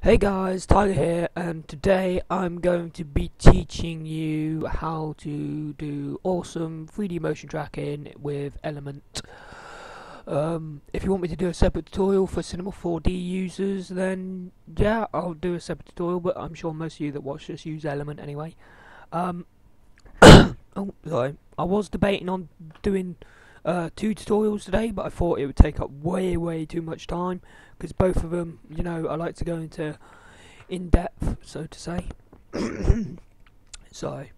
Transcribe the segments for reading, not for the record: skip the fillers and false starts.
Hey guys, Tyger here, and today I'm going to be teaching you how to do awesome 3D motion tracking with Element. If you want me to do a separate tutorial for Cinema 4D users, then yeah, I'll do a separate tutorial, but I'm sure most of you that watch this use Element anyway. Oh, sorry. I was debating on doing 2 tutorials today, but I thought it would take up way too much time, because both of them, you know, I like to go into in-depth, so to say. Sorry.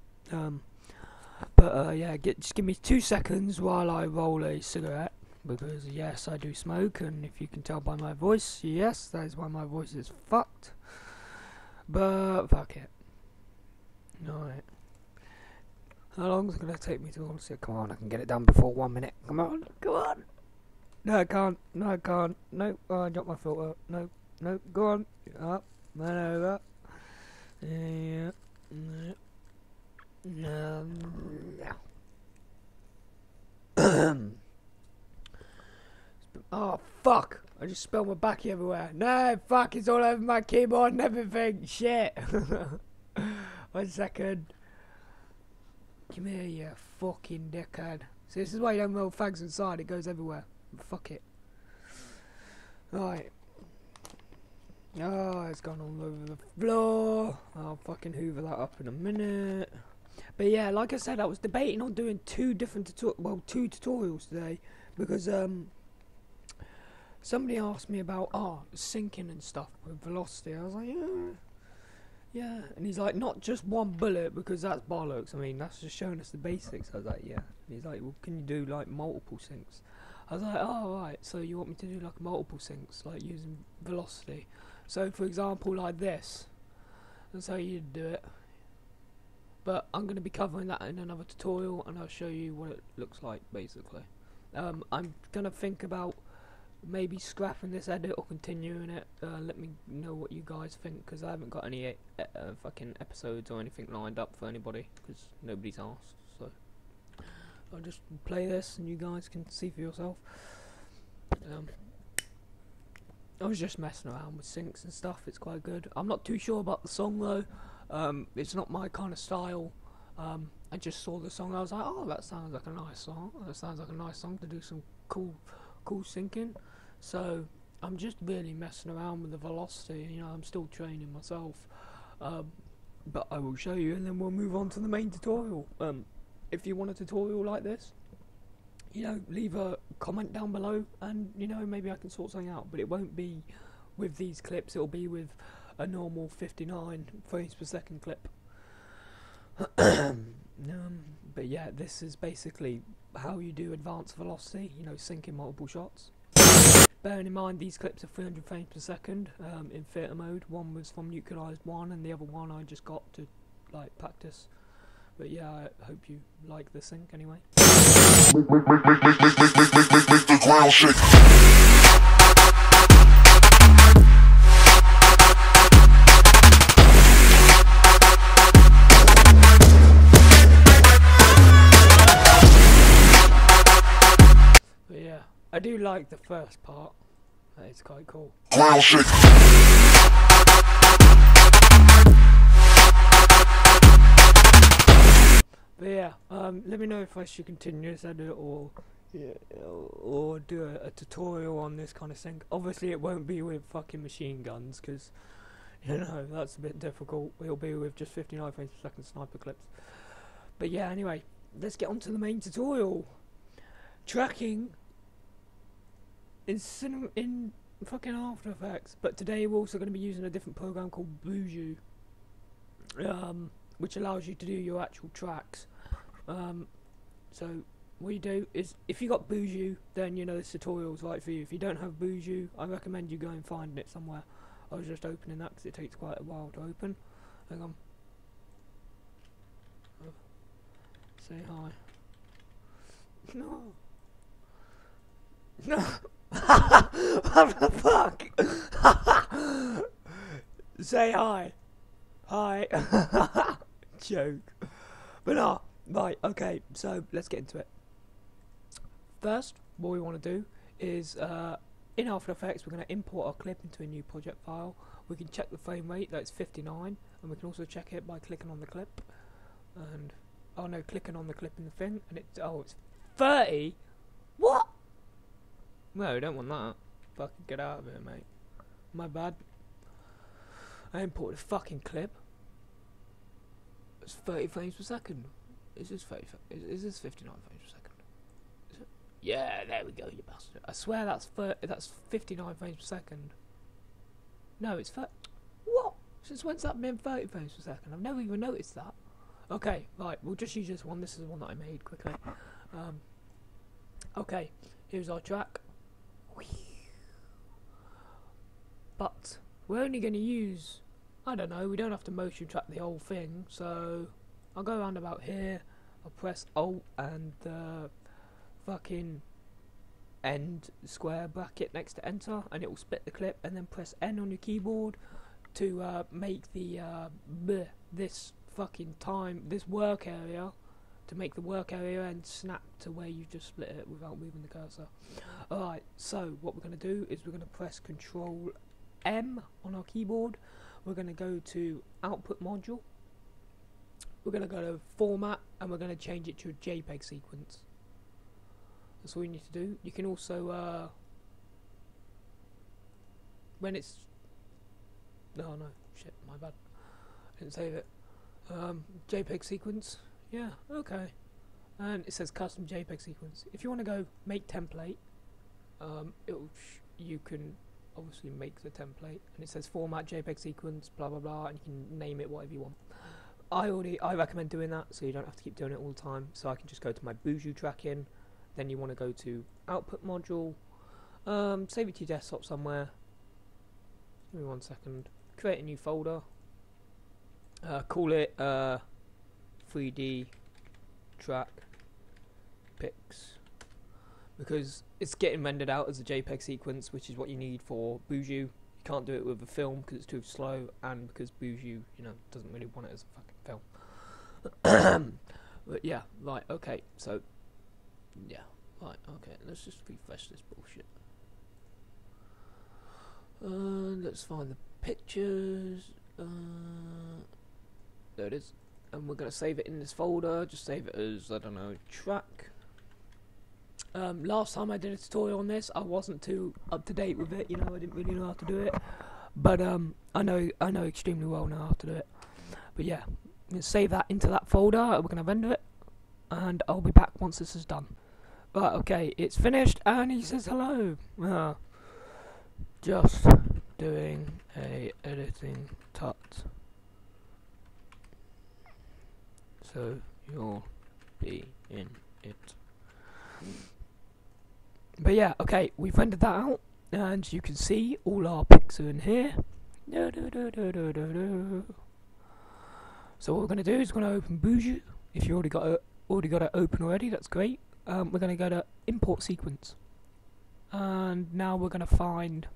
Yeah, just give me 2 seconds while I roll a cigarette, because yes, I do smoke, and if you can tell by my voice, yes, that is why my voice is fucked. But fuck it. Alright. How long is it going to take me to roll a cigarette? Come on, I can get it done before 1 minute. Come on, come on. No, I can't. No, I can't. No, oh, I dropped my filter. No, no, go on. Up, man over. Yeah, no. Oh, fuck. I just spilled my backy everywhere. No, fuck, it's all over my keyboard and everything. Shit. 1 second. Come here, you fucking dickhead. See, this is why you don't roll fags inside. It goes everywhere. Fuck it. Right. Oh, it's gone all over the floor. I'll fucking hoover that up in a minute. But yeah, like I said, I was debating on doing 2 tutorials today, because somebody asked me about syncing and stuff with velocity. I was like, yeah, and he's like, not just one bullet, because that's bollocks. I mean, that's just showing us the basics. I was like, yeah. And he's like, well, can you do like multiple syncs? I was like, oh right, so you want me to do like multiple syncs, like using velocity. So for example, like this, that's how you'd do it. But I'm going to be covering that in another tutorial, and I'll show you what it looks like, basically. I'm going to think about maybe scrapping this edit or continuing it. Let me know what you guys think, because I haven't got any fucking episodes or anything lined up for anybody, because nobody's asked. So I'll just play this and you guys can see for yourself. I was just messing around with syncs and stuff. It's quite good. I'm not too sure about the song though. It's not my kind of style. I just saw the song. I was like, oh, that sounds like a nice song. That sounds like a nice song to do some cool syncing. So I'm just really messing around with the velocity. You know, I'm still training myself. But I will show you, and then we'll move on to the main tutorial. If you want a tutorial like this, you know, leave a comment down below, and you know, maybe I can sort something out. But it won't be with these clips. It'll be with a normal 59 frames per second clip. But yeah, this is basically how you do advanced velocity. You know, syncing multiple shots. Bearing in mind these clips are 300 frames per second in theatre mode. One was from Nuclearized 1, and the other one I just got to like practice. But yeah, I hope you like the sync anyway. Make the ground shake. But yeah, I do like the first part. It's quite cool. Ground shake. But yeah, let me know if I should continue this edit or do a tutorial on this kind of sync. Obviously it won't be with fucking machine guns, because you know, that's a bit difficult. It'll be with just 59 frames per second sniper clips. But yeah, anyway, let's get on to the main tutorial. Tracking in fucking After Effects. But today we're also going to be using a different program called Buju, which allows you to do your actual tracks. So what you do is, if you got Buju, then you know this tutorial's right for you. If you don't have Buju, I recommend you go and find it somewhere. I was just opening that because it takes quite a while to open. Hang on. Say hi. No. No. What the fuck? Say hi. Hi. Joke. But no. Right, okay, so let's get into it. First, what we want to do is in After Effects, we're going to import our clip into a new project file. We can check the frame rate, that's 59, and we can also check it by clicking on the clip. And oh no, clicking on the clip in the thing, and it's 30. What? No, we don't want that. Fucking get out of here, mate. My bad. I imported a fucking clip. It's 30 frames per second. Is this 30? Is this 59 frames per second? Is it? Yeah, there we go, you bastard. I swear that's 59 frames per second. No, it's 30. What? Since when's that been 30 frames per second? I've never even noticed that. Okay, right, we'll just use this one. This is the one that I made quickly. Okay, here's our track. But we're only going to use, I don't know, we don't have to motion track the whole thing, so I'll go around about here, I'll press Alt and the fucking end square bracket next to enter, and it will split the clip, and then press N on your keyboard to make the this work area, to make the work area and snap to where you just split it without moving the cursor. Alright, so what we're going to do is we're going to press Control M on our keyboard. We're going to go to Output Module. We're going to go to Format, and we're going to change it to a JPEG sequence. That's all you need to do. You can also when it's no shit, my bad, I didn't save it. JPEG sequence, yeah, okay. And it says custom JPEG sequence. If you want to go make template, you can obviously make the template, and it says format JPEG sequence, blah blah blah, and you can name it whatever you want. I recommend doing that, so you don't have to keep doing it all the time. So I can just go to my Buju tracking. Then you want to go to Output Module, save it to your desktop somewhere. Give me 1 second. Create a new folder. Call it 3D track pics, because it's getting rendered out as a JPEG sequence, which is what you need for Buju. You can't do it with a film because it's too slow, and because Buju, doesn't really want it as a fucking film. But yeah, right, okay, so yeah, right, okay, let's just refresh this bullshit. Let's find the pictures. There it is. And we're going to save it in this folder. Just save it as, I don't know, track. Last time I did a tutorial on this, I wasn't too up to date with it. I didn't really know how to do it. But I know extremely well now how to do it. But yeah, I'm going to save that into that folder. We're going to render it, and I'll be back once this is done. Right, okay, it's finished, and he says hello. Just doing a editing tut. So you'll be in it. But yeah, okay, we've rendered that out, and you can see all our pics are in here. So what we're going to do is we're going to open Buju. If you already got it open already, that's great. We're going to go to Import Sequence, and now we're going to find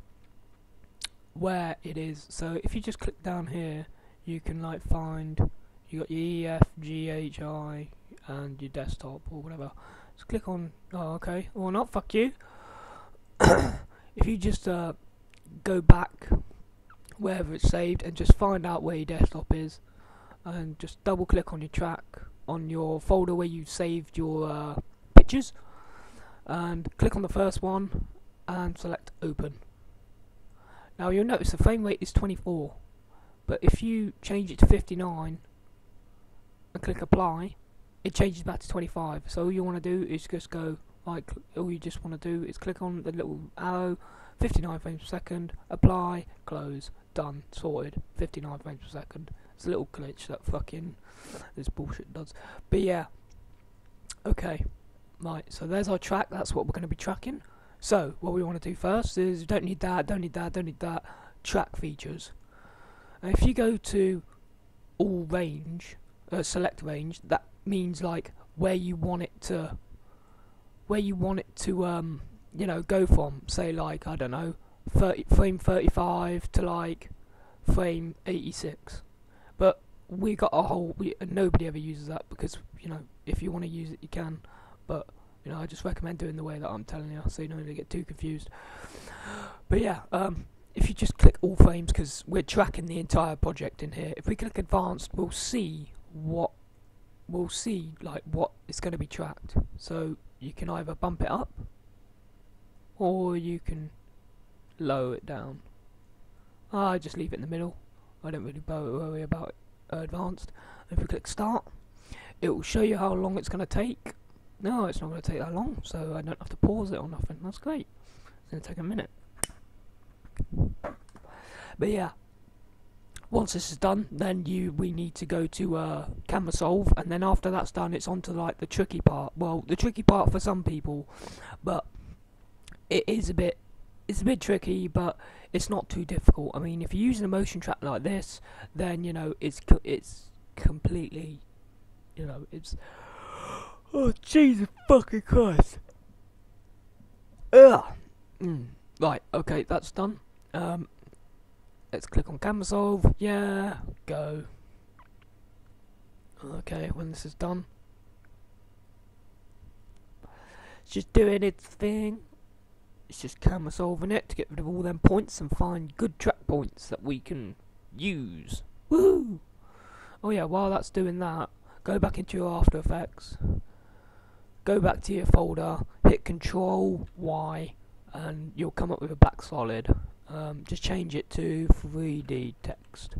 where it is. So if you just click down here, you can find. You got your E, F, G, H, I, and your desktop or whatever. Just click on. Oh, okay. Or not. Fuck you. If you just go back wherever it's saved and just find out where your desktop is, and just double click on your track on your folder where you saved your pictures, and click on the first one and select Open. Now you'll notice the frame rate is 24, but if you change it to 59 and click Apply, it changes back to 25. So all you want to do is just go all you just want to do is click on the little arrow, 59 frames per second, apply, close, done, sorted, 59 frames per second. It's a little glitch that fucking this bullshit does. But yeah, okay, right, so there's our track. That's what we're going to be tracking. So what we want to do first is don't need that, track features. And if you go to all range, select range, that means where you want it to go from. Say I don't know, frame 35 to frame 86. But we got a whole. Nobody ever uses that because if you want to use it you can, but You know, I just recommend doing the way that I'm telling you, so you don't really get too confused. But yeah, if you just click all frames, because we're tracking the entire project in here. If we click advanced, we'll see what is going to be tracked. So you can either bump it up, or you can lower it down. I just leave it in the middle. I don't really worry about advanced. If we click start, it will show you how long it's going to take. No, it's not going to take that long, so I don't have to pause it or nothing. That's great. It's going to take a minute. But yeah, once this is done, then we need to go to camera solve, and then after that's done, it's on to like the tricky part. Well, the tricky part for some people, but it's a bit tricky, but it's not too difficult. I mean, if you're using a motion track like this, then you know it's completely, you know, it's. Oh Jesus fucking Christ! Ugh. Right. Okay, that's done. Let's click on camera solve. Yeah, go. Okay, when this is done, it's just doing its thing. It's just camera solving it to get rid of all them points and find good track points that we can use. Woo! Oh yeah, while that's doing that, go back into your After Effects. Go back to your folder, hit Control Y, and you'll come up with a black solid. Just change it to 3D text,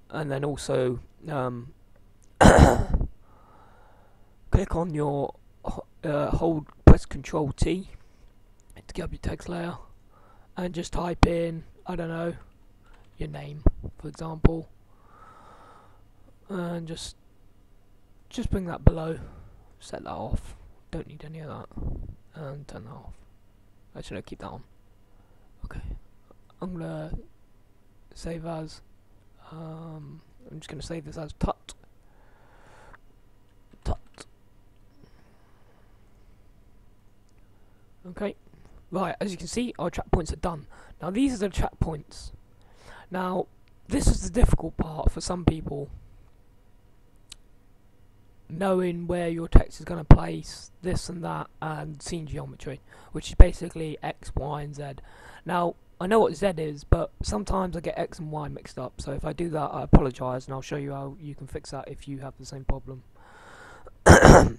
and then also click on your press Control T to get up your text layer, and just type in, I don't know, your name, for example, and just bring that below. Set that off. Don't need any of that, and turn that off. Actually, no, keep that on. Okay, I'm gonna save as. I'm just gonna save this as tut. Okay, right. As you can see, our track points are done. Now these are the track points. Now this is the difficult part for some people. Knowing where your text is going to place this and that, and scene geometry, which is basically X, Y, and Z. Now, I know what Z is, but sometimes I get X and Y mixed up, so if I do that, I apologise, and I'll show you how you can fix that if you have the same problem. But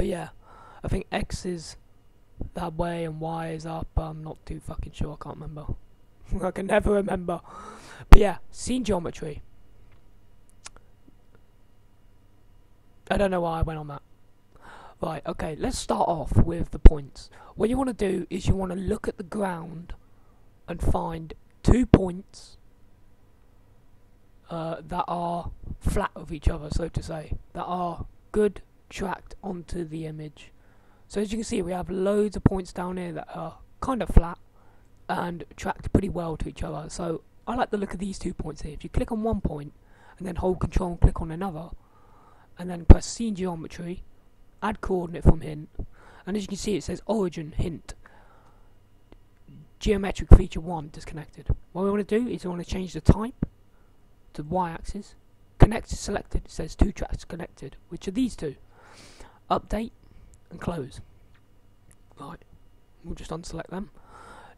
yeah, I think X is that way and Y is up. I'm not too fucking sure, I can't remember. I can never remember. But yeah, scene geometry. I don't know why I went on that. Right, okay, let's start off with the points. What you want to do is you want to look at the ground and find 2 points that are flat with each other, so to say, that are good tracked onto the image. So as you can see, we have loads of points down here that are kind of flat and tracked pretty well to each other. So I like the look of these 2 points here. If you click on one point and then hold Control and click on another, and then press scene geometry, add coordinate from hint, and as you can see it says origin hint geometric feature 1 disconnected. What we want to do is we want to change the type to y-axis, connect to selected. It says 2 tracks connected, which are these 2. Update and close. Right, we'll just unselect them.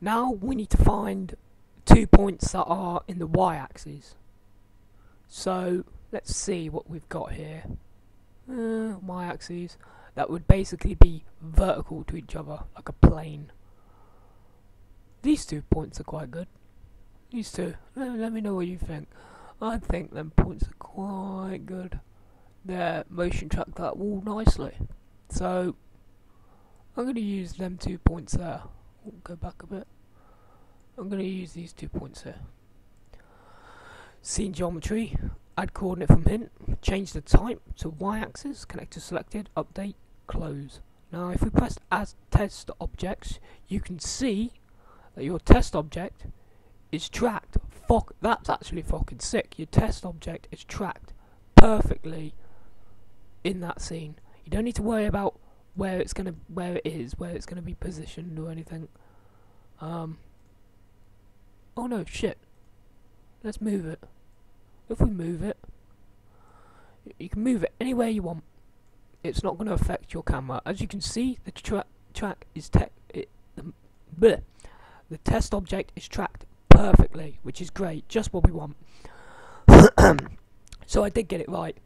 Now we need to find 2 points that are in the y-axis. So let's see what we've got here. Y-axis. That would basically be vertical to each other, like a plane. These 2 points are quite good. These 2. Let me know what you think. I think them points are quite good. They're motion tracked that wall nicely. So I'm going to use them 2 points there. Go back a bit. I'm going to use these 2 points here. Scene geometry. Add coordinate from hint, change the type to y-axis, connect to selected, update, close. Now if we press as test objects, you can see that your test object is tracked. That's actually fucking sick. Your test object is tracked perfectly in that scene. You don't need to worry about where it is, where it's gonna be positioned or anything. Oh no, shit. Let's move it. If we move it, you can move it anywhere you want. it's not going to affect your camera. As you can see, the track is the test object is tracked perfectly, which is great, just what we want. So I did get it right.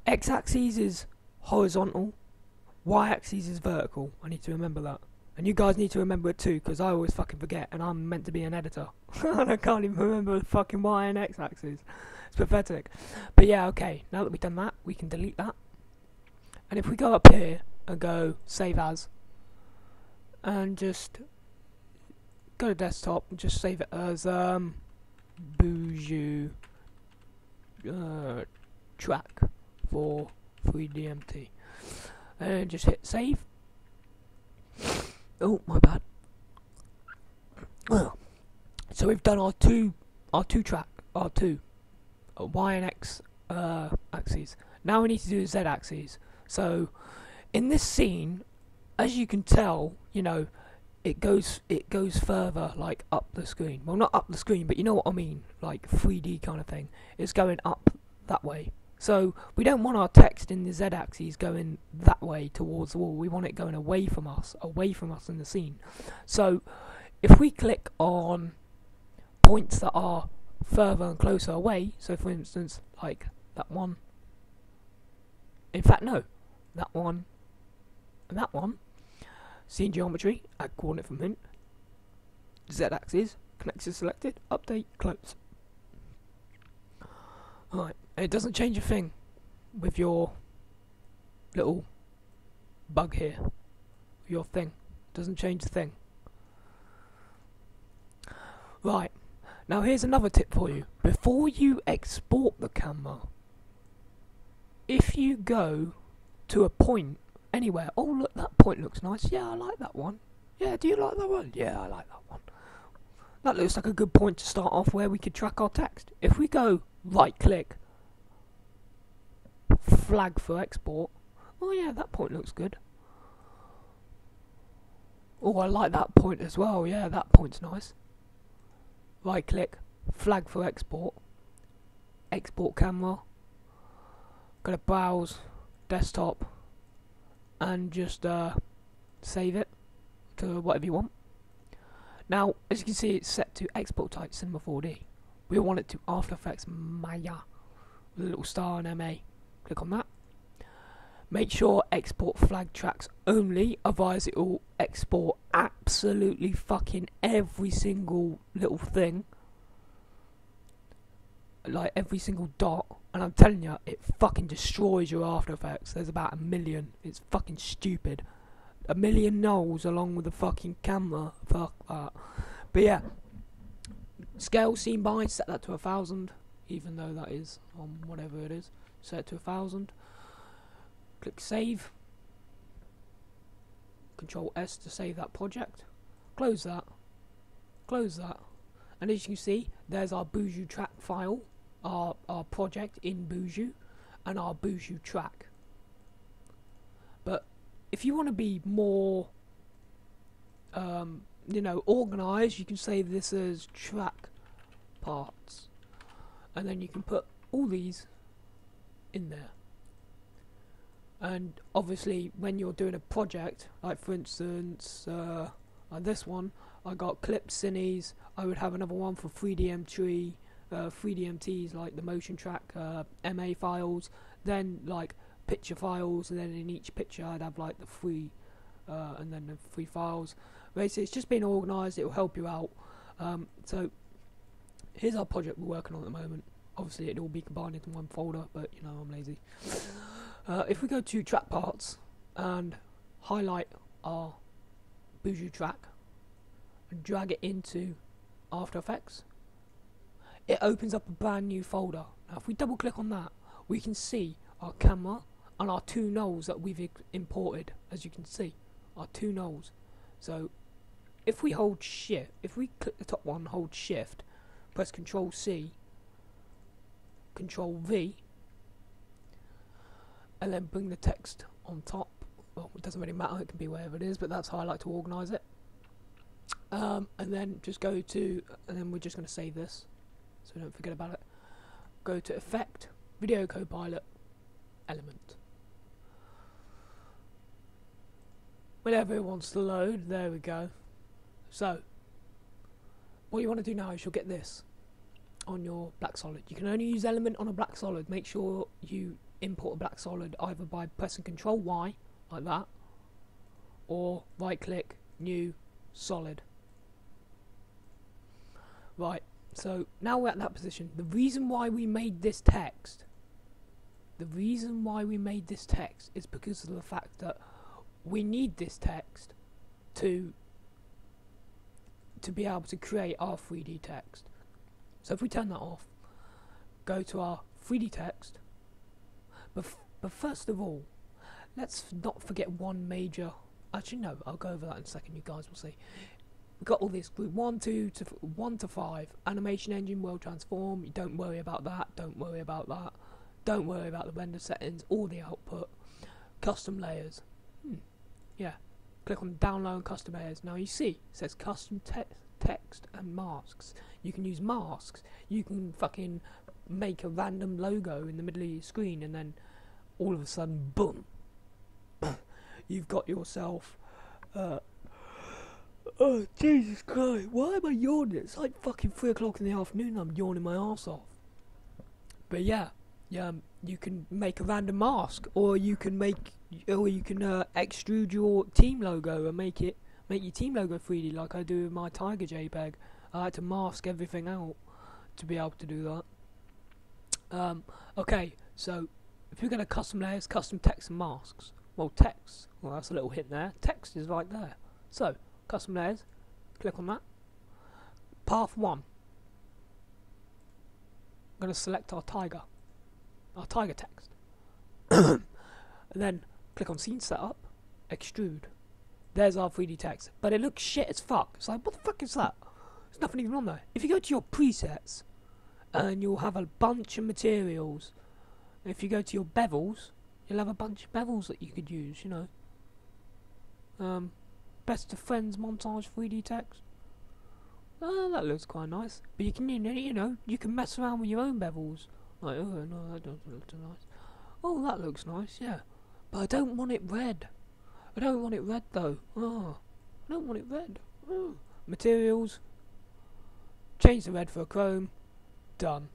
X-axis is horizontal, Y-axis is vertical. I need to remember that. And you guys need to remember it too, because I always fucking forget, and I'm meant to be an editor. And I can't even remember the fucking Y and X-axis. It's pathetic. But yeah, okay, now that we've done that, we can delete that. And if we go up here and go save as, and just go to desktop and just save it as Boujou track for 3DMT, and just hit save. Oh, my bad. Well, so we've done our two Y and X axes. Now we need to do the Z axis. So in this scene, as you can tell, you know, it goes further, like up the screen. Well, not up the screen, but you know what I mean, like 3D kind of thing. It's going up that way. So we don't want our text in the Z axis going that way towards the wall. We want it going away from us in the scene. So if we click on points that are further and closer away, so for instance, like that one. In fact, no, that one and that one. Scene geometry, add coordinate from hint. Z axis, connection selected, update, close. Alright, and it doesn't change a thing with your little bug here. Your thing. Doesn't change a thing. Right, now here's another tip for you. Before you export the camera, if you go to a point anywhere, oh look, that point looks nice, yeah, I like that one. Yeah, do you like that one? Yeah, I like that one. That looks like a good point to start off where we could track our text. If we go right click, flag for export, oh yeah, that point looks good. Oh, I like that point as well, yeah, that point's nice. Right click, flag for export, export camera, go to browse, desktop, and just save it to whatever you want. Now, as you can see, it's set to export type Cinema 4D. We want it to After Effects Maya with a little star and MA. Click on that. Make sure export flag tracks only, otherwise it will export absolutely fucking every single little thing, like every single dot, and I'm telling you, it fucking destroys your After Effects. There's about 1 million. It's fucking stupid. 1 million nulls along with the fucking camera. Fuck that. But yeah, scale scene by, set that to 1000, even though that is on whatever it is. Set it to 1000. Click save. Control S to save that project. Close that. Close that. And as you can see, there's our Boujou track file, our project in Boujou, and our Boujou track. But if you want to be more, you know, organised, you can save this as track parts, and then you can put all these in there. And obviously, when you're doing a project, like for instance, like this one, I got clip cinees. I would have another one for 3DMTs, like the motion track, MA files, then like picture files, and then in each picture I'd have like the three, and then the 3 files. Basically, it's just being organised. It will help you out. So here's our project we're working on at the moment. Obviously, it'll all be combined into one folder, but you know, I'm lazy. If we go to track parts and highlight our Boujou track and drag it into After Effects, it opens up a brand new folder. Now if we double click on that, we can see our camera and our 2 nulls that we've imported. As you can see, our 2 nulls. So if we hold shift, if we click the top one, hold shift, press Control C, Control V, and then bring the text on top. Well, it doesn't really matter, it can be wherever it is, but that's how I like to organise it. And then just go to, and then we're just going to save this, so don't forget about it. Go to Effect, Video Copilot, Element. whenever it wants to load. There we go. So what you want to do now is you'll get this on your black solid. You can only use element on a black solid. Make sure you import a black solid either by pressing Control Y like that, or right click, new solid. Right, so now we're at that position. The reason why we made this text is because of the fact that we need this text to be able to create our 3D text. So if we turn that off, go to our 3D text, but first of all, let's not forget one major. Actually, no, I'll go over that in a second. You guys will see. We've got all this group 1 to 5. Animation engine, world transform. You don't worry about that. Don't worry about that. Don't worry about the render settings or the output. Custom layers. Yeah. Click on download and custom layers. Now you see it says custom text and masks. You can use masks. You can fucking make a random logo in the middle of your screen, and then all of a sudden, boom, you've got yourself. Oh Jesus Christ! Why am I yawning? It's like fucking 3 o'clock in the afternoon. I'm yawning my arse off. But yeah, you can make a random mask, or you can extrude your team logo and make your team logo 3D, like I do with my Tyger JPEG. I like to mask everything out to be able to do that. Okay, so if you're going to custom layers, custom text and masks. Well, text. Well, that's a little hint there. Text is right there. So custom layers. Click on that. Path 1. I'm going to select our Tyger text. And then click on scene setup, extrude. There's our 3D text, but it looks shit as fuck. It's like, what the fuck is that? There's nothing even on there. If you go to your presets, and you'll have a bunch of materials. If you go to your bevels, you'll have a bunch of bevels that you could use, you know. Best of friends montage 3D text. Oh, that looks quite nice. But you can, you know, you can mess around with your own bevels. Like, oh no, that doesn't look too nice. Oh, that looks nice, yeah. But I don't want it red. I don't want it red though. Oh, I don't want it red. Oh. Materials. Change the red for a chrome. Done.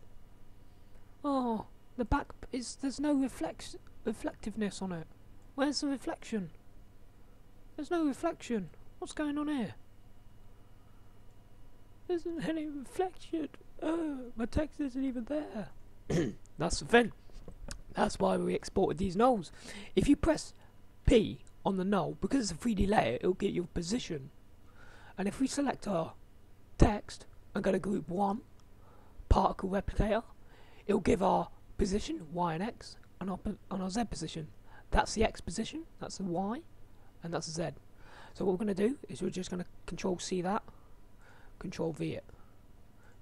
Oh, the back is, there's no reflectiveness on it. Where's the reflection? There's no reflection. What's going on here? There isn't any reflection. Oh, my text isn't even there. That's the thing. That's why we exported these nulls. If you press P on the null, because it's a 3D layer, it'll get your position. And if we select our text and go to group 1, particle replicator, it'll give our position, Y and X, and our Z position. That's the X position, that's the Y, and that's the Z. So what we're going to do is we're just going to Control C that, Control V it,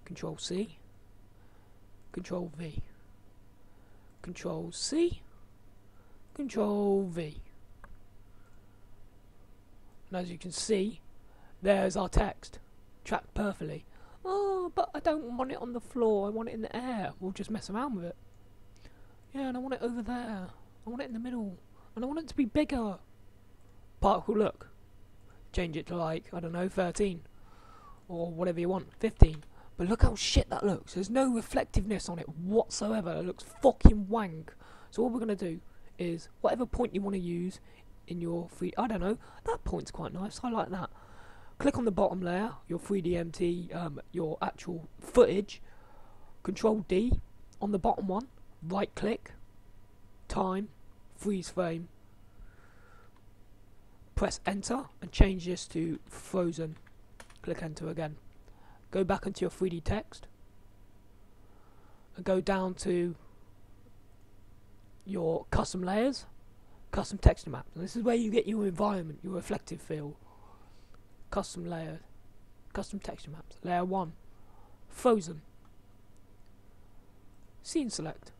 Control C, Control V, Control C, Control V. And as you can see, there's our text, tracked perfectly. Oh, but I don't want it on the floor, I want it in the air. We'll just mess around with it. Yeah, and I want it over there. I want it in the middle. And I want it to be bigger. Particle look. Change it to like, I don't know, 13. Or whatever you want, 15. But look how shit that looks. There's no reflectiveness on it whatsoever. It looks fucking wank. So what we're going to do is, whatever point you want to use in your I don't know, that point's quite nice. I like that. Click on the bottom layer, your 3DMT, your actual footage. Control D on the bottom one. Right click. Time. Freeze frame. Press enter and change this to frozen. Click enter again. Go back into your 3D text. And go down to your custom layers. Custom texture maps. And this is where you get your environment, your reflective field. Custom layer, custom texture maps. Layer 1, frozen. Scene select,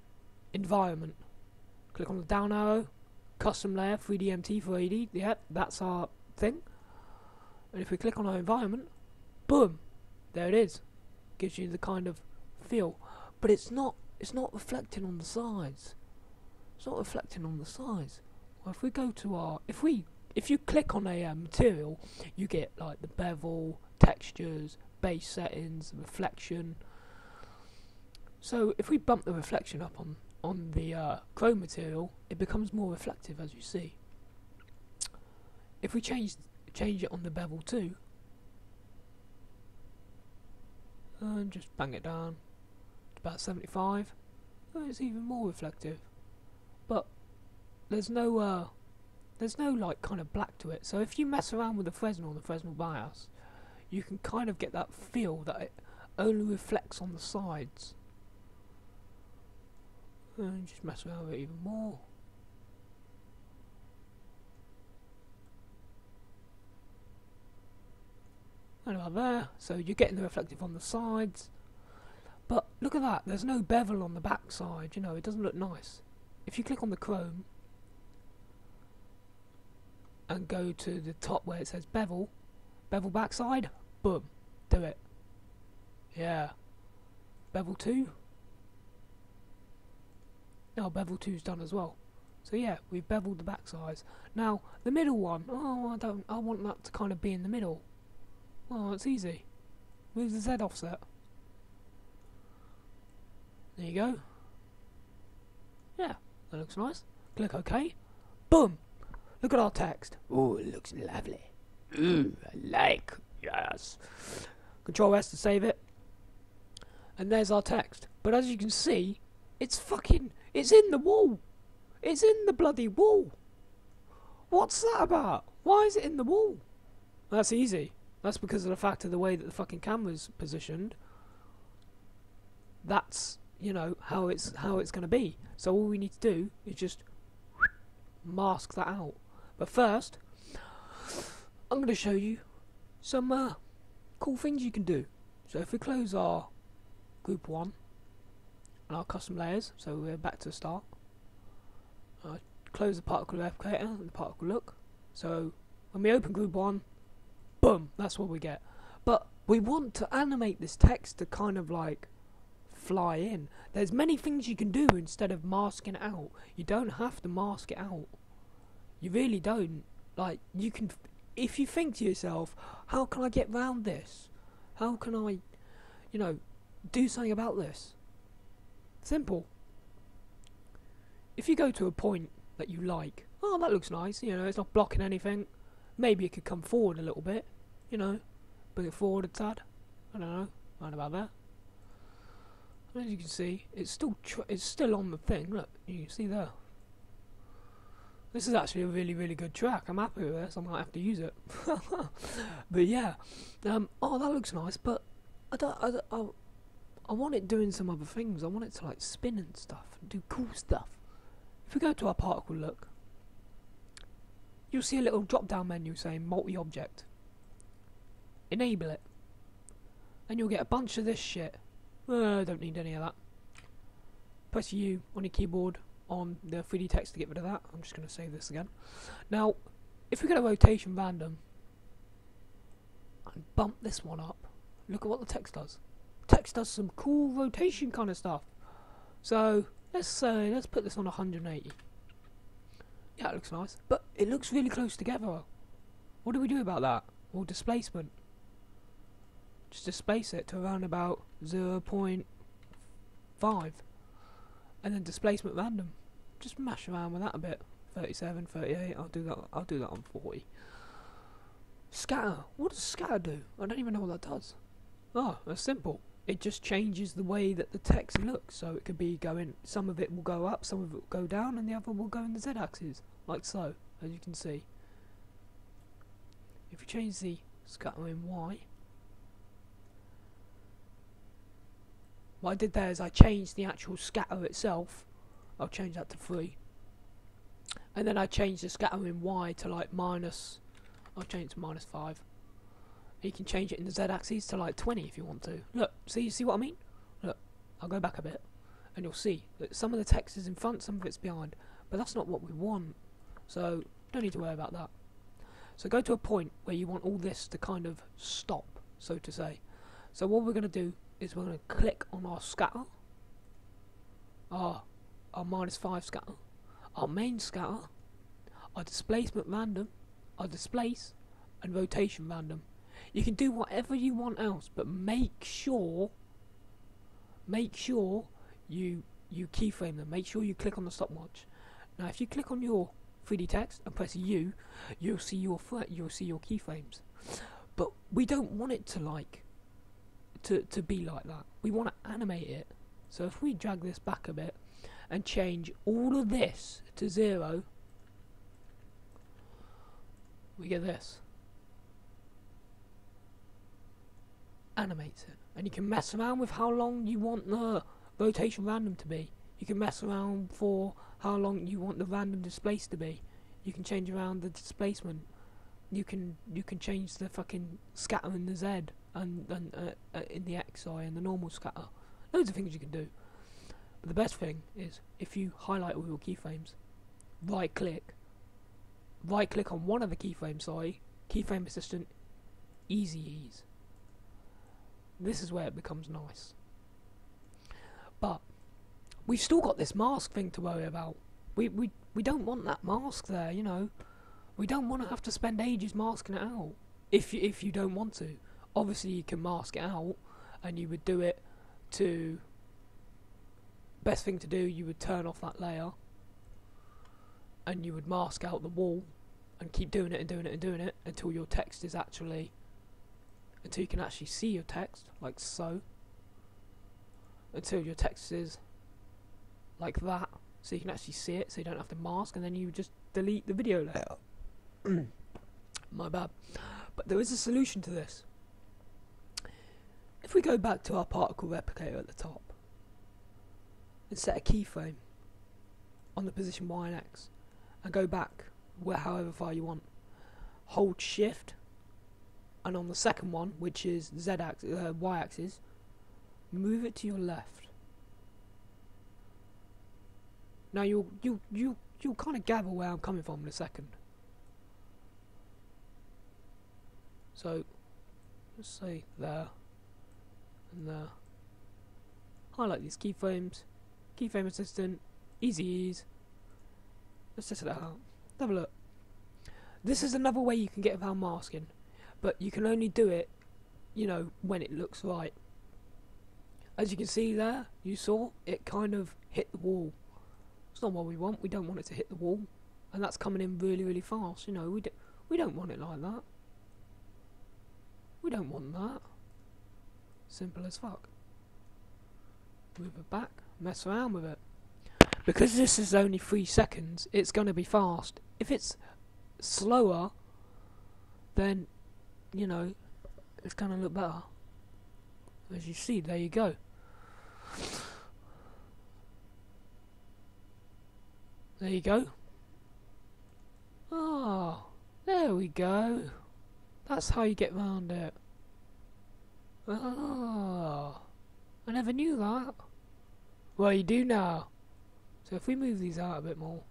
environment. Click on the down arrow, custom layer, 3DMT for AD. Yep, that's our thing. And if we click on our environment, boom, there it is. Gives you the kind of feel, but it's not reflecting on the sides. It's not reflecting on the sides. Well, if we go to our, if we if you click on a material, you get like the bevel, textures, base settings, reflection. So if we bump the reflection up on the chrome material, it becomes more reflective, as you see. If we change it on the bevel too, and just bang it down to about 75, it's even more reflective. But there's no like kind of black to it. So if you mess around with the Fresnel and the Fresnel bias, you can kind of get that feel that it only reflects on the sides. And just mess around with it even more. And about there, so you're getting the reflective on the sides. But look at that, there's no bevel on the back side, you know, it doesn't look nice. If you click on the chrome and go to the top where it says bevel backside, boom, do it. Yeah. Bevel 2. Now bevel 2's done as well. So yeah, we've beveled the back sides. Now the middle one, I want that to kind of be in the middle. Well, it's easy. Move the Z offset. There you go. Yeah, that looks nice. Click OK. Boom! Look at our text. Oh, it looks lovely. Ooh, I like. Yes. Control S to save it. And there's our text. But as you can see, it's in the wall. It's in the bloody wall. What's that about? Why is it in the wall? That's easy. That's because of the fact of the way that the fucking camera's positioned. That's, you know, how it's going to be. So all we need to do is just mask that out. But first, I'm going to show you some cool things you can do. So if we close our group 1 and our custom layers, so we're back to the start. Close the particle replicator and the particle look. So when we open group 1, boom, that's what we get. But we want to animate this text to kind of like fly in. There's many things you can do instead of masking it out. You don't have to mask it out. You really don't. Like, you can, if you think to yourself, how can I get round this? How can I, you know, do something about this? Simple. If you go to a point that you like, oh, that looks nice, you know, it's not blocking anything. Maybe it could come forward a little bit, you know, bring it forward a tad. I don't know, right about there. As you can see, it's still on the thing. Look, you can see there. This is actually a really, really good track. I'm happy with this. I might have to use it. But yeah, oh, that looks nice. But I want it doing some other things. I want it to like spin and stuff, and do cool stuff. If we go to our particle look, you'll see a little drop-down menu saying multi-object. Enable it, and you'll get a bunch of this shit. I don't need any of that. Press U on your keyboard on the 3D text to get rid of that. I'm just going to save this again. Now, if we go to rotation random and bump this one up, look at what the text does. Text does some cool rotation kind of stuff. So let's put this on 180. Yeah, it looks nice, but it looks really close together. What do we do about that? Well, displacement. Just displace it to around about 0.5, and then displacement random. Just mash around with that a bit. 37, 38. I'll do that on 40. Scatter. What does scatter do? I don't even know what that does. Oh, that's simple. It just changes the way that the text looks. So it could be going. Some of it will go up, some of it will go down, and the other will go in the z-axis, like so, as you can see. If you change the scatter in Y. What I did there is I changed the actual scatter itself. I'll change that to 3. And then I changed the scatter in Y to like minus. I'll change it to -5. You can change it in the z-axis to like 20 if you want to. Look, see what I mean? Look, I'll go back a bit, and you'll see that some of the text is in front, some of it's behind. But that's not what we want. So don't need to worry about that. So go to a point where you want all this to kind of stop, so to say. So what we're going to do is we're going to click on our scatter, our -5 scatter, our main scatter, our displacement random, are displace and rotation random. You can do whatever you want else, but make sure you keyframe them. Make sure you click on the stopwatch. Now, if you click on your 3D text and press U, you'll see your keyframes. But we don't want it to be like that. We want to animate it. So if we drag this back a bit and change all of this to 0, we get this. Animates it. And you can mess around with how long you want the rotation random to be. You can mess around for how long you want the random displace to be. You can change around the displacement. You can change the fucking scatter in the Z and in the XI and the normal scatter. Loads of things you can do. But the best thing is if you highlight all your keyframes, right click on one of the keyframes, keyframe assistant, easy ease. This is where it becomes nice. But we've still got this mask thing to worry about. We don't want that mask there, you know. We don't want to have to spend ages masking it out. If you don't want to. Obviously you can mask it out, and you would do it to... Best thing to do, you would turn off that layer, and you would mask out the wall, and keep doing it and doing it and doing it until your text is actually... Until you can actually see your text, like so. Until your text is like that, so you can actually see it, so you don't have to mask, and then you just delete the video layer. My bad. But there is a solution to this. If we go back to our particle replicator at the top and set a keyframe on the position Y and X and go back however far you want, hold shift, and on the second one, which is Y axis, move it to your left. Now you'll kind of gather where I'm coming from in a second. So let's say there and there. Highlight these keyframes. Keyframe assistant, easy ease. Let's test it out. Have a look. This is another way you can get around masking, but you can only do it, you know, when it looks right. As you can see there, you saw it kind of hit the wall. It's not what we want. We don't want it to hit the wall, and that's coming in really, really fast. You know, we don't want it like that. We don't want that. Simple as fuck. Move it back, mess around with it. Because this is only 3 seconds, it's going to be fast. If it's slower, then, you know, it's going to look better. As you see, there you go. There you go. Oh, there we go. That's how you get round it. Oh, I never knew that. Well, you do now. So if we move these out a bit more,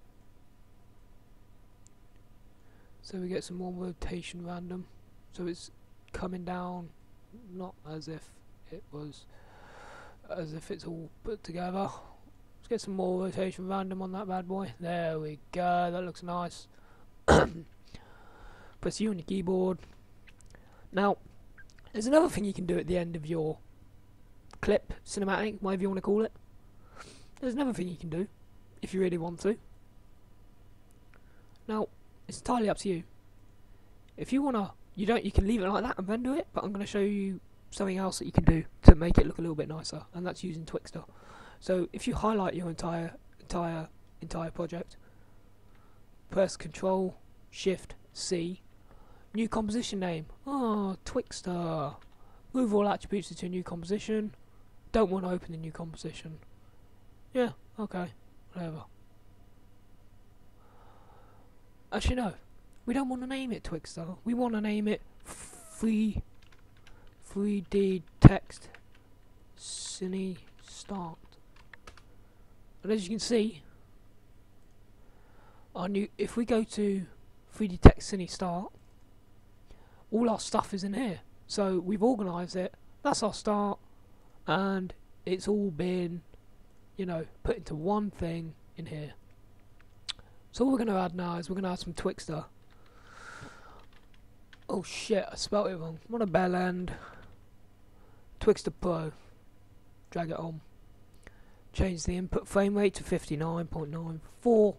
so we get some more rotation random, so it's coming down, not as if it's all put together. Let's get some more rotation random on that bad boy. There we go, that looks nice. Press U on your keyboard. Now, there's another thing you can do at the end of your clip, cinematic, whatever you want to call it. There's another thing you can do, if you really want to. Now, it's entirely up to you. If you wanna, you can leave it like that and render it, but I'm gonna show you something else that you can do to make it look a little bit nicer, and that's using Twixtor. So if you highlight your entire project, press Control Shift C, new composition name. Oh, Twixtor. Move all attributes into a new composition. Don't want to open the new composition. Yeah, okay, whatever. Actually no, we don't want to name it Twixtor. We want to name it 3D Text Cine Start. And as you can see, if we go to 3D Text Cine Start, all our stuff is in here. So we've organised it. That's our start, and it's all been, you know, put into one thing in here. So all we're going to add now is we're going to add some Twixtor. Oh shit, I spelt it wrong. I'm on a bell end. Twixtor Pro. Drag it on. Change the input frame rate to 59.94.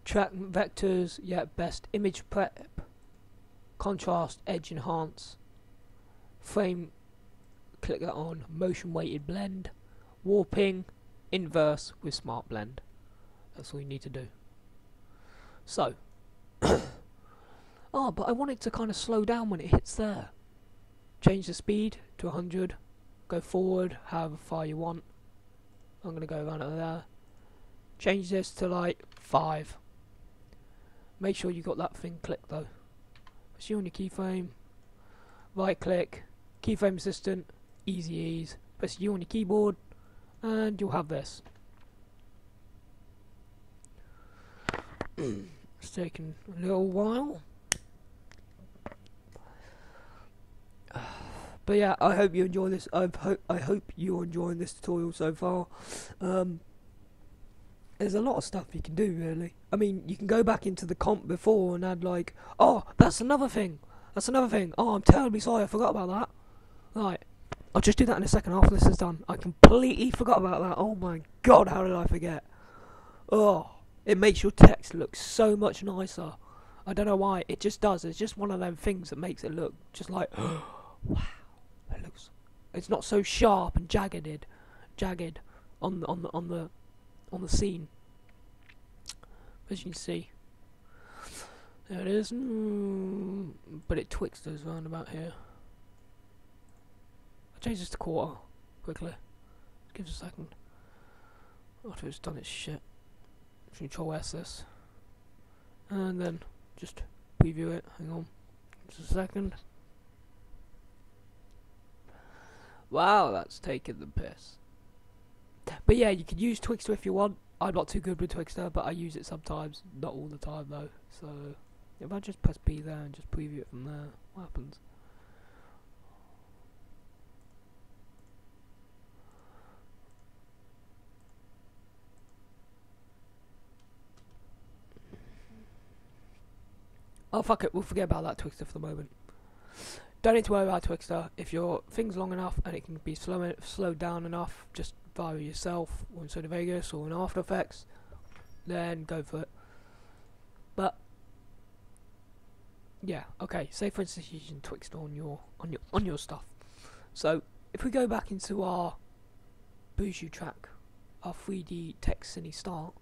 Track vectors, yeah, best image prep. Contrast, edge enhance. Frame, click that on. Motion weighted blend. Warping, inverse with smart blend. That's all you need to do. So, oh, but I want it to kind of slow down when it hits there. Change the speed to 100. Go forward, however far you want. I'm going to go around it there. Change this to like 5. Make sure you got that thing clicked though. Press U on your keyframe. Right click. Keyframe assistant. Easy ease. Press U on your keyboard. And you'll have this. It's taken a little while. But yeah, I hope you enjoy this. I hope you're enjoying this tutorial so far. There's a lot of stuff you can do, really. I mean, you can go back into the comp before and add like, oh, that's another thing. That's another thing. Oh, I'm terribly sorry, I forgot about that. Right, I'll just do that in a second after this is done. I completely forgot about that. Oh my god, how did I forget? Oh, it makes your text look so much nicer. I don't know why, it just does. It's just one of them things that makes it look just like, wow. It looks. It's not so sharp and jagged on the scene. As you can see, there it is. But it Twixtors round about here. I'll change this to quarter quickly. Give us a second. After it's done its shit, Control S this, and then just preview it. Hang on, just a second. Wow, that's taking the piss. But yeah, you can use Twixtor if you want. I'm not too good with Twixtor, but I use it sometimes. Not all the time though. So if I just press B there and just preview it from there, what happens? Oh fuck it, we'll forget about that Twixtor for the moment. Don't need to worry about Twixtor. If your thing's long enough and it can be slowed down enough, just via yourself or in Soda Vegas or in After Effects, then go for it. But yeah, okay. Say for instance you're using Twixtor on your stuff. So if we go back into our Boujou track, our 3D text cine start,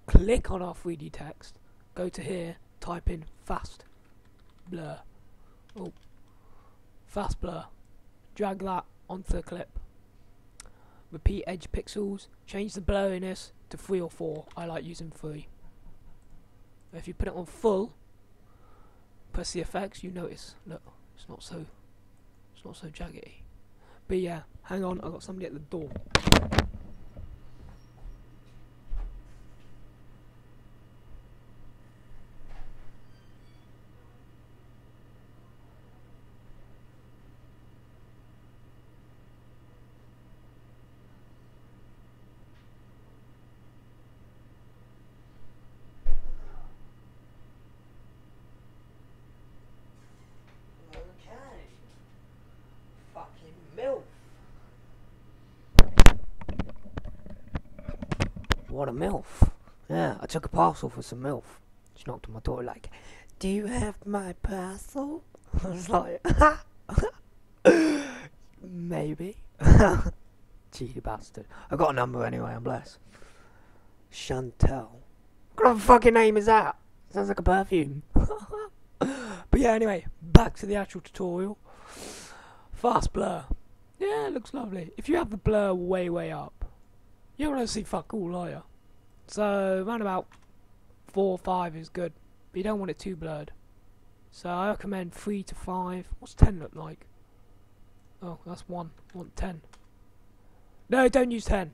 click on our 3D text, go to here, type in fast blur. Oh, fast blur. Drag that onto the clip. Repeat edge pixels. Change the blurriness to 3 or 4. I like using 3. If you put it on full, press the effects, you notice. Look, it's not so jaggedy. But yeah, hang on, I got somebody at the door. MILF. What a MILF. Yeah, I took a parcel for some MILF. She knocked on my door like, do you have my parcel? I was like, maybe. Cheeky bastard. I got a number anyway, I'm blessed. Chantel. What kind of fucking name is that? Sounds like a perfume. But yeah, anyway, back to the actual tutorial. Fast blur. Yeah, it looks lovely. If you have the blur way up, you're gonna see fuck all, are you? So around about 4 or 5 is good, but you don't want it too blurred. So I recommend 3 to 5. What's 10 look like? Oh, that's 1. I want 10. No, don't use 10.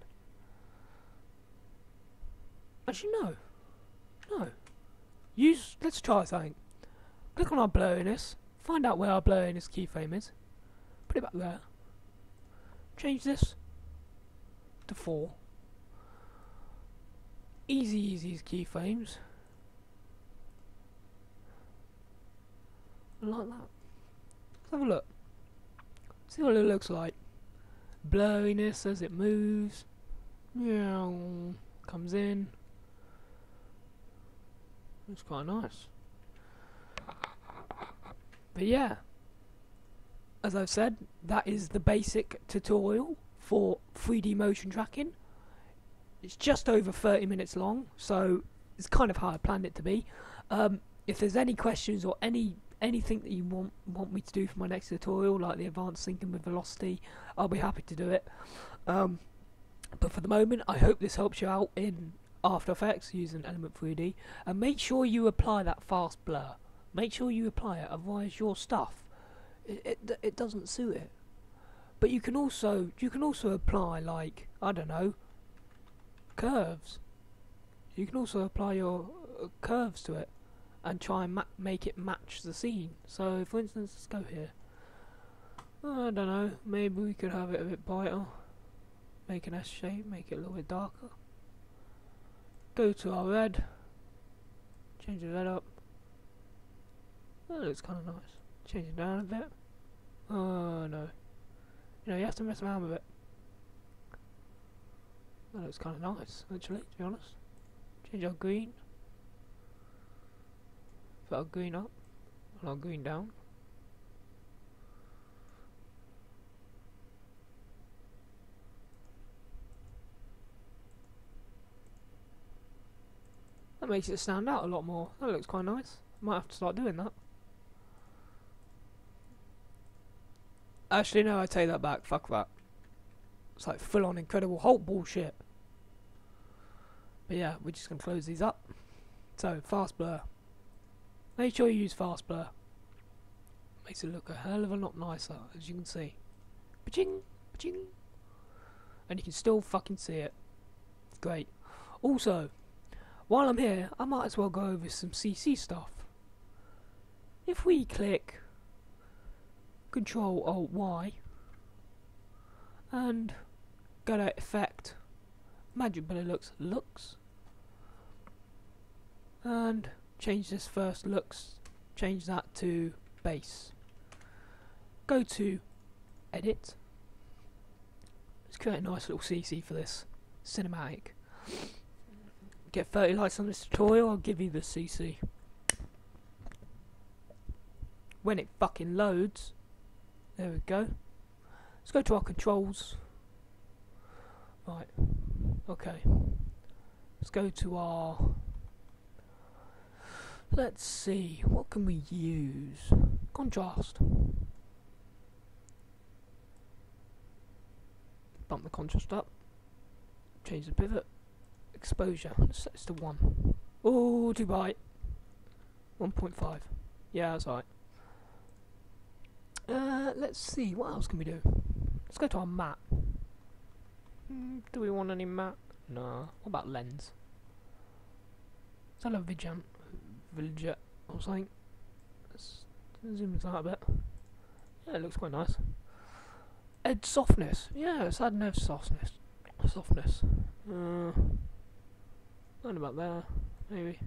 Actually, no. No. Let's try something. Click on our blurriness. Find out where our blurriness keyframe is. Put it back there. Change this to 4. Easy, 's keyframes. like that. Let's have a look. See what it looks like. Blurriness as it moves. Yeah, comes in. It's quite nice. But yeah, as I've said, that is the basic tutorial for 3D motion tracking. It's just over 30 minutes long, so it's kind of how I planned it to be. If there's any questions or anything that you want me to do for my next tutorial, like the advanced syncing with velocity, I'll be happy to do it. But for the moment, I hope this helps you out in After Effects using Element 3D, and make sure you apply that fast blur. Make sure you apply it, otherwise your stuff it doesn't suit it. But you can also apply, like, I don't know, curves. You can also apply your curves to it and try and make it match the scene. So for instance, let's go here. I don't know, maybe we could have it a bit brighter, make an S shape, make it a little bit darker, go to our red, change the red up. That looks kind of nice. Change it down a bit. Oh no, you know, you have to mess around with it. That looks kind of nice, actually, to be honest. Change our green. Put our green up and our green down. That makes it stand out a lot more. That looks quite nice. Might have to start doing that. Actually, no, I take that back. Fuck that. It's like full on Incredible Hulk bullshit. But yeah, we're just going to close these up. So, fast blur. Make sure you use fast blur. Makes it look a hell of a lot nicer, as you can see. Ba-ching, ba-ching. And you can still fucking see it. Great. Also, while I'm here, I might as well go over some CC stuff. If we click Control Alt Y and go to Effect, Magic Bullet looks, and change this first looks, change that to base. Go to Edit. Let's create a nice little CC for this cinematic. Get 30 likes on this tutorial, I'll give you the CC. When it fucking loads, there we go. Let's go to our controls. Right, okay. Let's go to our... Let's see, what can we use? Contrast. Bump the contrast up. Change the pivot. Exposure, let's set this to 1. Oh, too bright. 1.5. Yeah, that's right. Let's see, what else can we do? Let's go to our map. Do we want any map? No. What about lens? Is that a Vidget or something? Let's zoom into that a bit. Yeah, it looks quite nice. Edge softness. Yeah, let's add an edge softness. Not about there, maybe.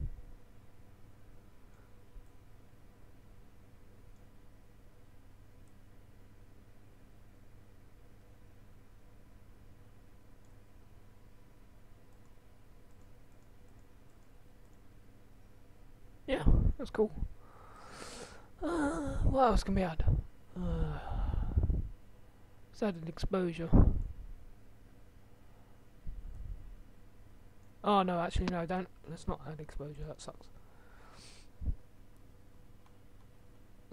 Yeah, that's cool. What else can we add? Let's add an exposure. Oh no, actually no, don't. Let's not add exposure, that sucks.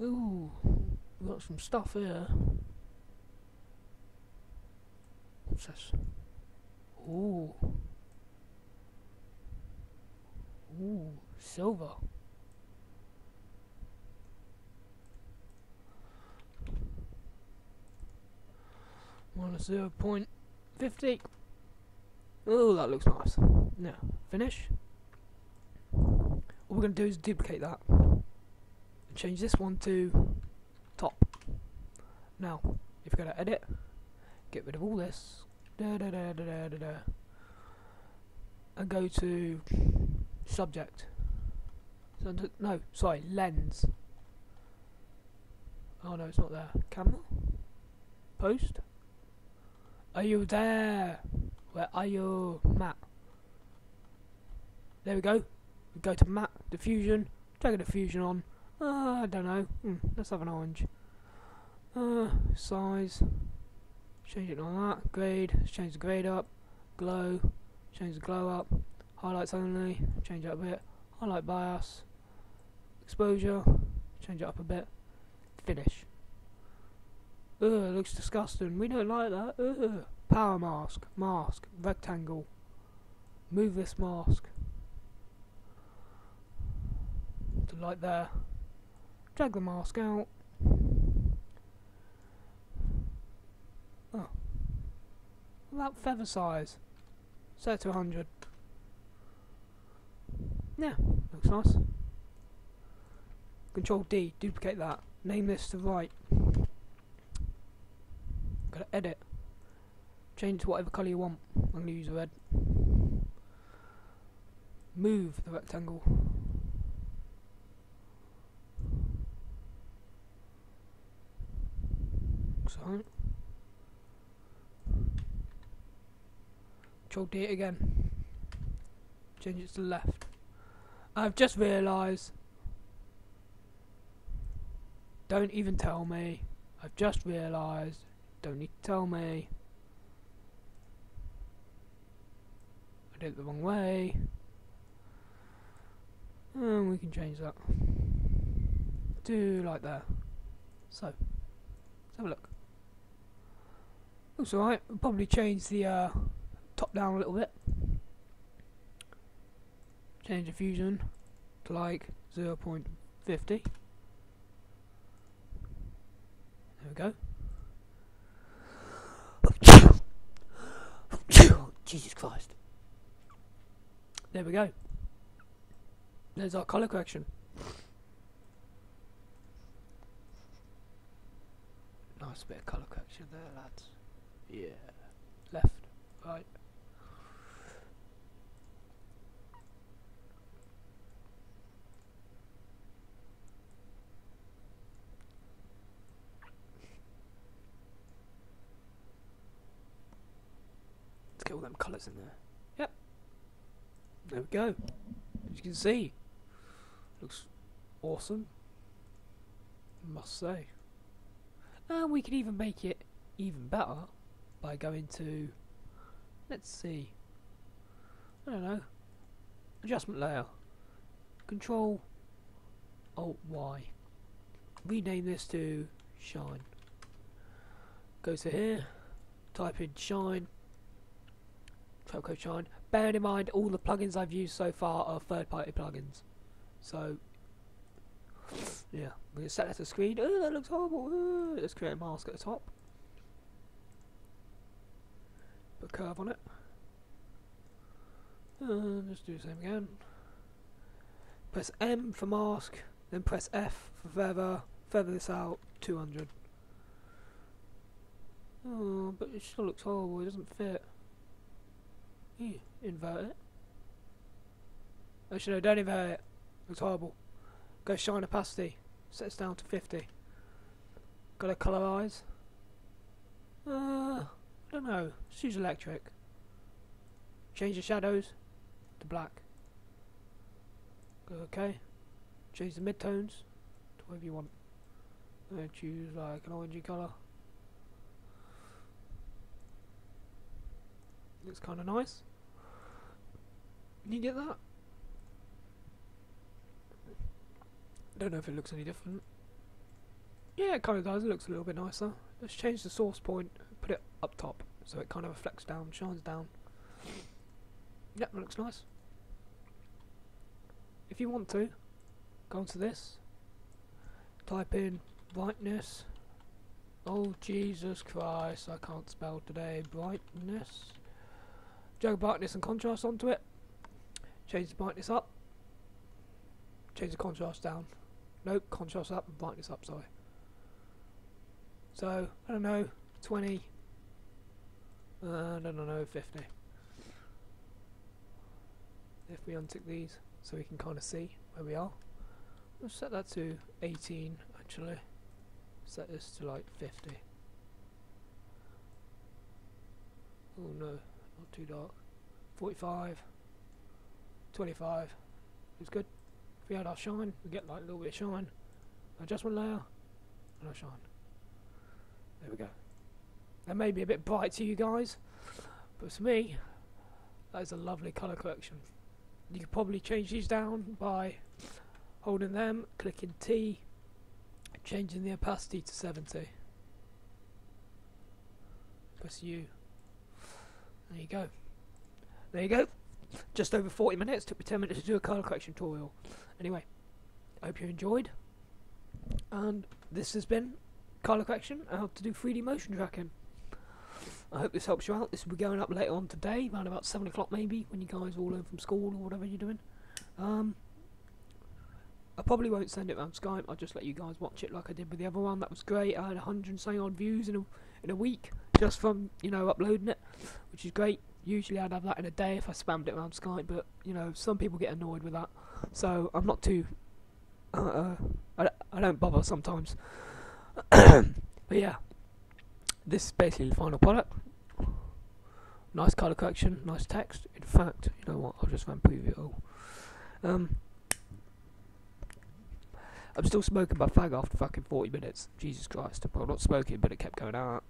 Ooh, we've got some stuff here. What's this? Ooh. Ooh, silver. Minus 0.50. Oh, that looks nice. Now, finish. What we're going to do is duplicate that. And change this one to top. Now, if you go to edit, get rid of all this. And go to subject. So, no, sorry, lens. Oh no, it's not there. Camera? Post? Are you there? Where are you? Map. There we go. We go to map, diffusion, drag a diffusion on. I don't know. Let's have an orange. Size. Change it on that. Grade. Let's change the grade up. Glow. Change the glow up. Highlights only. Change it up a bit. Highlight bias. Exposure. Change it up a bit. Finish. It looks disgusting. We don't like that. Power mask. Mask. Rectangle. Move this mask to like there. Drag the mask out. Oh. About feather size. Set it to 100. Yeah, looks nice. Control D, duplicate that. Name this to right. Gotta edit. Change to whatever colour you want. I'm gonna use red. Move the rectangle. So. Control D it again. Change it to the left. I've just realised. Don't even tell me. I've just realised. Don't need to tell me. I did it the wrong way. And we can change that. Do like that. So, let's have a look. Looks alright. We'll probably change the top down a little bit. Change the fusion to like 0.50. There we go. Jesus Christ. There we go. There's our colour correction. Nice bit of colour correction there, lads. Yeah. Left, right. Let's get all them colours in there. Yep. There we go. As you can see, looks awesome, must say. And we can even make it even better by going to, let's see, I don't know, adjustment layer, Control Alt Y, rename this to Shine. Go to here, type in Shine, Troco Shine. Bearing in mind all the plugins I've used so far are third-party plugins, so yeah, we're going to set that to screen. Oh, that looks horrible. Let's create a mask at the top. Put a curve on it. Let's do the same again. Press M for mask, then press F for feather. Feather this out, 200. Oh, but it still looks horrible. It doesn't fit. Invert it. Actually, no, don't invert it. Looks horrible. Go shine opacity. Set this down to 50. Gotta colorise. I don't know. Let's use electric. Change the shadows to black. Go OK. Change the midtones to whatever you want. Choose like an orangey colour. Looks kind of nice. Can you get that? Don't know if it looks any different. Yeah, it kind of does. It looks a little bit nicer. Let's change the source point, put it up top, so it kind of reflects down, shines down. Yep, that looks nice. If you want to, go onto this, type in brightness. Oh Jesus Christ, I can't spell today. Brightness. Drag brightness and contrast onto it. Change the brightness up. Change the contrast down. Nope, contrast up and brightness up, sorry. So, I don't know, 20. I don't know, 50. If we untick these, so we can kind of see where we are. Let's set that to 18, actually. Set this to like 50. Oh no, not too dark. 45. 25. It's good. If we had our shine, we get like a little bit of shine. Adjustment layer, and our shine. There we go. That may be a bit bright to you guys, but to me, that is a lovely colour correction. You could probably change these down by holding them, clicking T, changing the opacity to 70. Press U. There you go. There you go. Just over 40 minutes. Took me 10 minutes to do a colour correction tutorial. Anyway, I hope you enjoyed. And this has been colour correction and how to do 3D motion tracking. I hope this helps you out. This will be going up later on today, around about 7 o'clock maybe, when you guys are all home from school or whatever you're doing. I probably won't send it around Skype. I'll just let you guys watch it like I did with the other one. That was great. I had 100 and something odd views in a week just from, you know, uploading it, which is great. Usually I'd have that in a day if I spammed it around Skype, but you know, some people get annoyed with that, so I'm not too I don't bother sometimes. But yeah, this is basically the final product. Nice colour correction, nice text. In fact, you know what, I'll just preview it all. I'm still smoking my fag after fucking 40 minutes. Jesus Christ. Well, not smoking, but it kept going out.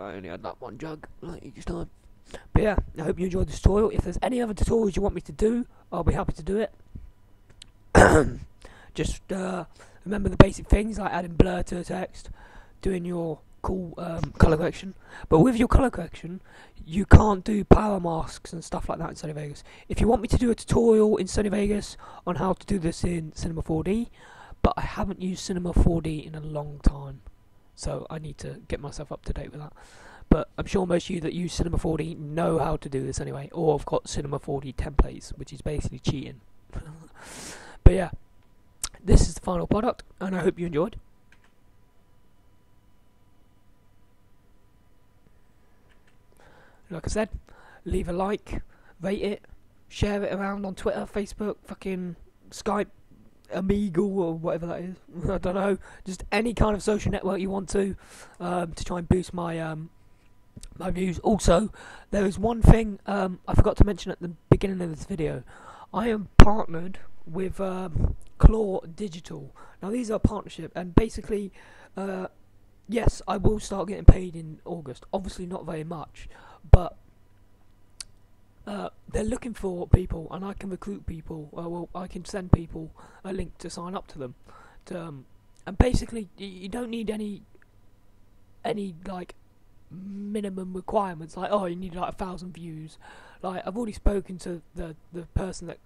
I only had that one jug like each time. But yeah, I hope you enjoyed this tutorial. If there's any other tutorials you want me to do, I'll be happy to do it. Just remember the basic things like adding blur to the text, doing your cool colour correction. But with your colour correction, you can't do power masks and stuff like that in Sony Vegas. If you want me to do a tutorial in Sony Vegas on how to do this in Cinema 4D, but I haven't used Cinema 4D in a long time, so I need to get myself up to date with that. But I'm sure most of you that use Cinema 4D know how to do this anyway, or have got Cinema 4D templates, which is basically cheating. But yeah, this is the final product, and I hope you enjoyed. Like I said, leave a like, rate it, share it around on Twitter, Facebook, fucking Skype, Omegle or whatever that is. I don't know, just any kind of social network you want to try and boost my my views. Also, there is one thing I forgot to mention at the beginning of this video. I am partnered with Claw Digital. Now these are a partnership, and basically, yes, I will start getting paid in August. Obviously not very much, but they're looking for people, and I can recruit people. Well, I can send people a link to sign up to them. And basically, you don't need any like minimum requirements. Like, oh, you need like 1,000 views. Like, I've already spoken to the person that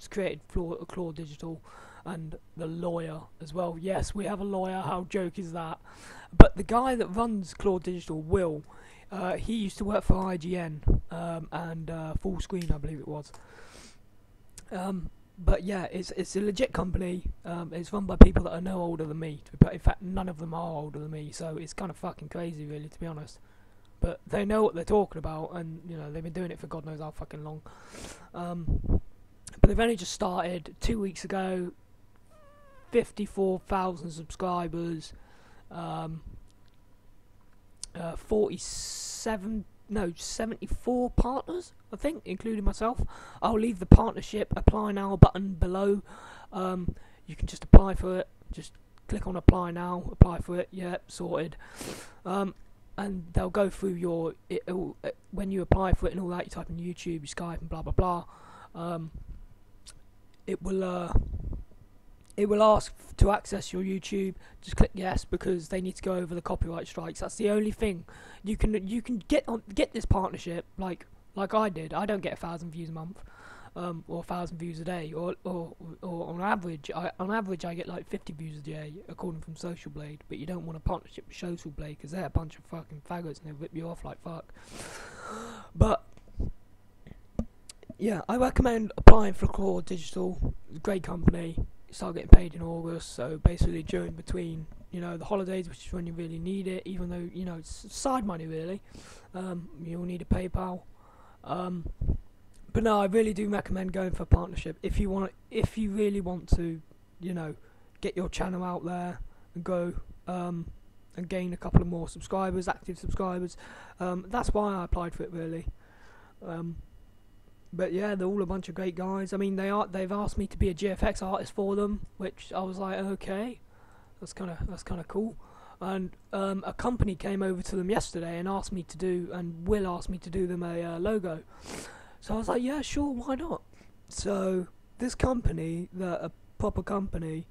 created Claw Digital, and the lawyer as well. Yes, we have a lawyer. How joke is that? But the guy that runs Claw Digital, Will, he used to work for IGN and Full Screen, I believe it was. But yeah, it's a legit company. It's run by people that are no older than me. But in fact, none of them are older than me. So it's kind of fucking crazy, really, to be honest. But they know what they're talking about, and you know, they've been doing it for God knows how fucking long. But they've only just started 2 weeks ago. 54,000 subscribers. 74 partners, I think, including myself. I'll leave the partnership apply now button below. You can just apply for it. Just click on apply now, apply for it. Yeah, sorted. And they'll go through your when you apply for it and all that. You type in YouTube, your Skype, and blah blah blah. It will ask to access your YouTube. Just click yes, because they need to go over the copyright strikes. That's the only thing you can get this partnership like I did. I don't get 1,000 views a month, or 1,000 views a day, or on average I get like 50 views a day according from Social Blade. But you don't want a partnership with Social Blade because they're a bunch of fucking faggots and they rip you off like fuck. But yeah, I recommend applying for Claw Digital. Great company. Start getting paid in August, so basically during between, you know, the holidays, which is when you really need it, even though, you know, it's side money really. You'll need a PayPal. But no, I really do recommend going for a partnership if you really want to, you know, get your channel out there and go and gain a couple of more subscribers, active subscribers. That's why I applied for it, really. But yeah, they're all a bunch of great guys. I mean, they've asked me to be a GFX artist for them, which I was like, okay, that's kind of cool. And a company came over to them yesterday and asked me to do, and Will asked me to do them a logo. So I was like, yeah, sure, why not? So this company, a proper company,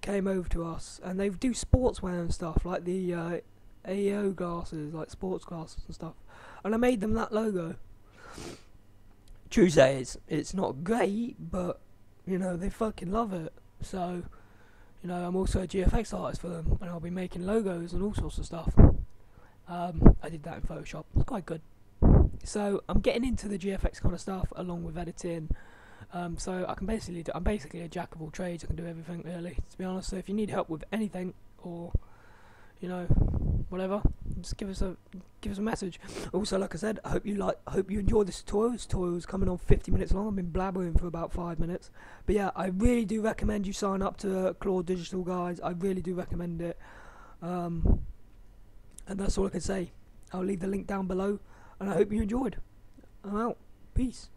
came over to us, and they do sportswear and stuff, like the AEO glasses, like sports glasses and stuff. And I made them that logo. Tuesday it's not great, but you know, they fucking love it. So, you know, I'm also a GFX artist for them, and I'll be making logos and all sorts of stuff. I did that in Photoshop. It's quite good. So I'm getting into the GFX kind of stuff along with editing. So I'm basically a jack of all trades. I can do everything, really, to be honest. So if you need help with anything, or you know, whatever, just give us a message. Also, like I said, I hope you enjoyed this tutorial. This tutorial is coming on 50 minutes long. I've been blabbering for about 5 minutes. But yeah, I really do recommend you sign up to Claude Digital, guys. I really do recommend it. And that's all I can say. I'll leave the link down below, and I hope you enjoyed. I'm out. Peace.